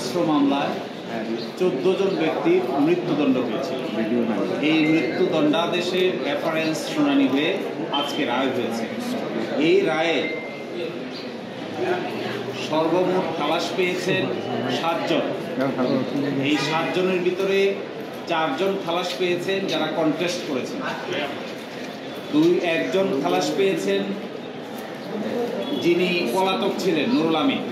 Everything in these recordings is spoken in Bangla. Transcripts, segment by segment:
অস্ত্র মামলায় 14 জন ব্যক্তির মৃত্যুদণ্ড হয়েছে। এই মৃত্যুদণ্ডাদেশের রেফারেন্স শুনানি হয়ে আজকে রায় হয়েছে। এই রায়ে সর্বমোট খালাস পেয়েছেন 7 জন। এই 7 জনের ভিতরে 4 জন খালাস পেয়েছেন যারা কন্টেস্ট করেছেন, একজন খালাস পেয়েছেন যিনি পলাতক ছিলেন, নুরুল আমিন।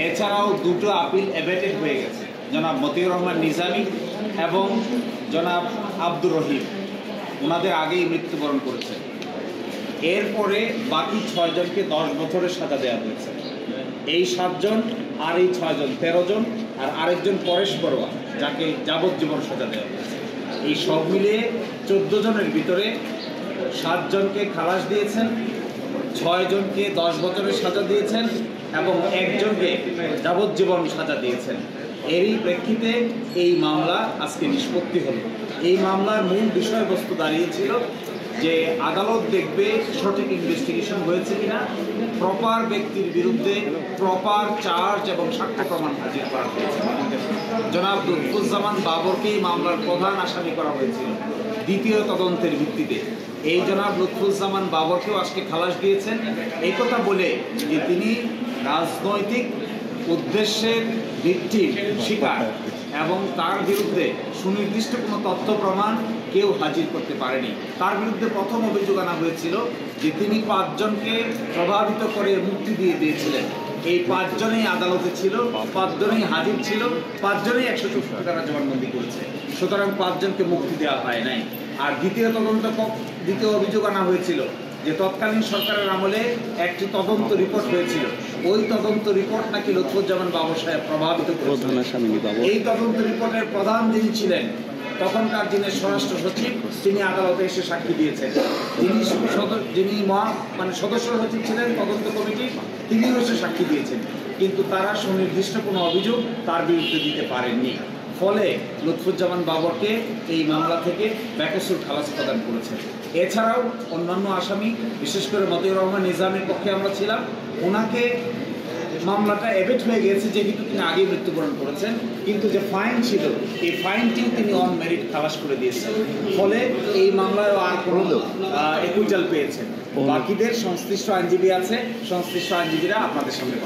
এছাড়াও 2টো আপিল এবেটেড হয়ে গেছে, জনাব মতিউর রহমান নিজামী এবং জনাব আব্দুর রহিম, ওনাদের আগেই মৃত্যুবরণ করেছেন। এরপরে বাকি 6 জনকে 10 বছরের সাজা দেওয়া হয়েছে। এই 7 জন আর এই 6 জন 13 জন, আর আরেকজন পরেশ বড়ুয়া যাকে যাবজ্জীবন সাজা দেওয়া হয়েছে। এই সব মিলিয়ে 14 জনের ভিতরে 7 জনকে খালাস দিয়েছেন, 6 জনকে 10 বছরের সাজা দিয়েছেন এবং একজনকে যাবজ্জীবন সাজা দিয়েছেন। এরই প্রেক্ষিতে এই মামলা আজকে নিষ্পত্তি হলো। এই মামলার মূল বিষয়বস্তু দাঁড়িয়েছিল যে আদালত দেখবে সঠিক ইনভেস্টিগেশন হয়েছে কিনা, প্রপার ব্যক্তির বিরুদ্ধে প্রপার চার্জ এবং সাক্ষ্য প্রমাণ হাজির করা হয়েছে। জনাব লুৎফুজ্জামান বাবরকেই মামলার প্রধান আসামি করা হয়েছিল দ্বিতীয় তদন্তের ভিত্তিতে। এই জনাব লুৎফুজ্জামান বাবরকেও আজকে খালাস দিয়েছেন এই কথা বলে যে তিনি রাজনৈতিক উদ্দেশ্যের ভিত্তির শিকার এবং তার বিরুদ্ধে সুনির্দিষ্ট কোনো তথ্য প্রমাণ কেউ হাজির করতে পারেনি। তার বিরুদ্ধে প্রথম অভিযোগ আনা হয়েছিল যে তিনি 5 জনকে প্রভাবিত করে মুক্তি দিয়ে দিয়েছিলেন। এই 5 জনেই আদালতে ছিল, 5 জনেই হাজির ছিল, 5 জনেই 164 টাকা জবানবন্দি করেছে। সুতরাং 5 জনকে মুক্তি দেওয়া হয় নাই। আর দ্বিতীয় অভিযোগ আনা হয়েছিল যে তৎকালীন সরকারের আমলে একটি তদন্ত রিপোর্ট হয়েছিল, ওই তদন্ত রিপোর্ট নাকি লুৎফুজ্জামান বাবর সাহেব প্রভাবিত করেছিল। এই তদন্ত রিপোর্টের প্রধান যিনি ছিলেন তখনকার যিনি স্বরাষ্ট্র সচিব, তিনি আদালতে এসে সাক্ষী দিয়েছেন। যিনি সদস্য সচিব ছিলেন তদন্ত কমিটি, তিনিও এসে সাক্ষী দিয়েছেন, কিন্তু তারা সুনির্দিষ্ট কোনো অভিযোগ তার বিরুদ্ধে দিতে পারেননি। ফলে লুৎফুজ্জামান বাবরকে এই মামলা থেকে বেকসুর খালাস প্রদান করেছে। এছাড়াও অন্যান্য আসামি, বিশেষ করে মতিউর রহমান নিজামের পক্ষে আমরা ছিলাম, ওনাকে মামলাটা এবেট হয়ে গেছে যেহেতু তিনি আগেই মৃত্যুবরণ করেছেন, কিন্তু যে ফাইন ছিল এই ফাইনটিও তিনি অন মেরিট খালাস করে দিয়েছেন। ফলে এই মামলায় আর কোনো একুইটাল পেয়েছেন। বাকিদের সংশ্লিষ্ট আইনজীবী আছে, সংশ্লিষ্ট আইনজীবীরা আপনাদের সামনে